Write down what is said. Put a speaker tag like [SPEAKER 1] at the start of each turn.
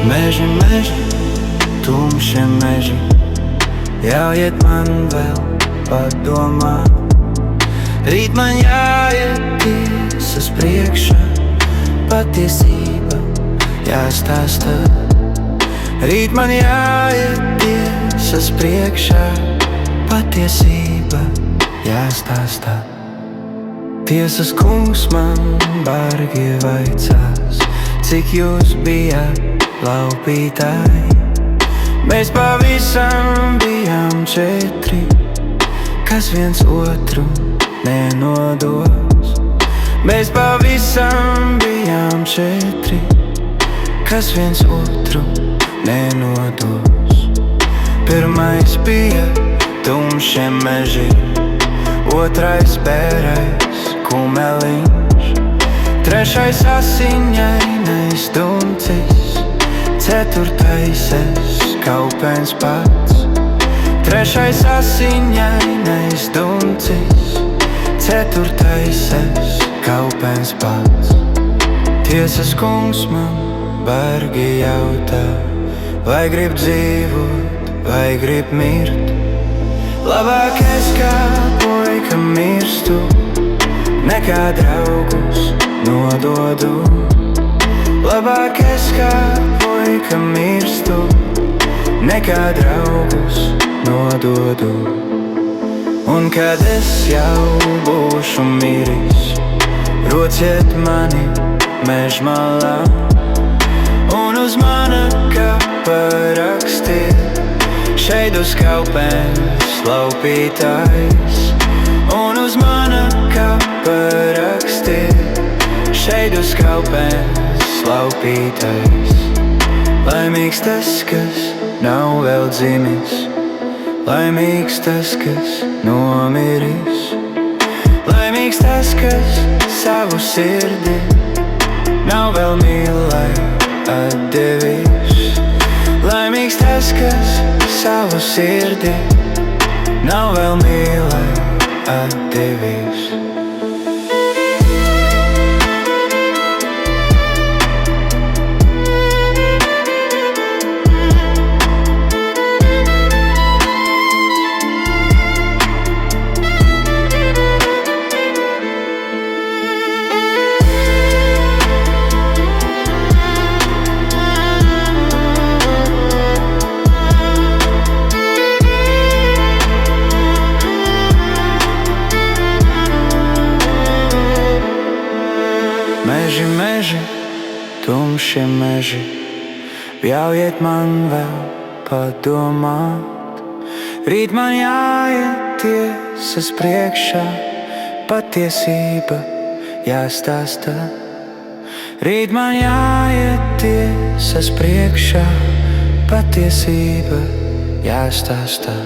[SPEAKER 1] Meži, meži, tumšie meži, jāiet man vēl padomāt. Rīt man jāiet tiesas priekšā, patiesība jāstāsta. Rīt man jāiet tiesas priekšā, patiesība jāstāsta. Tiesas kungs man bargi vaicās, cik jūs bijāt laupītāji. Mēs pavisam bijām 4, kas viens otru nenodos. Mēs pavisam bijām 4, kas viens otru nenodos. Pirmais bija tumšie meži, otrais bērais kumeliņš, trešais asiņainais duncis, ceturtais es kaupens pats. Trešais asiņainais duncis, ceturtais es kaupens pats. Tiesas kungs man bargi jautā, vai grib dzīvot, vai grib mirt. Labāk es kā puika mirstu, nekā draugus nododu. Labāk es kā puika mirstu, nekā draugus nododu. Un kad es jau būšu miris, rociet mani mežmalā, un uz mana kapa rakstiet, šeit uz kaupens laupītājs. Un uz mana kapa rakstiet, šeit uz kaupens laupītājs. Laimīgs tas, kas nav vēl dzimis, laimīgs tas, kas nomiris. Laimīgs tas, kas savu sirdi nav vēl mīlai atdevis. Laimīgs tas, kas savu sirdi nav vēl mīlai atdevis. Meži, meži, tumšie meži, ļaujiet man vēl padomāt. Rīt man jāiet tiesas priekšā, patiesība jāstāsta. Rīt man jāiet tiesas priekšā, patiesība jāstāsta.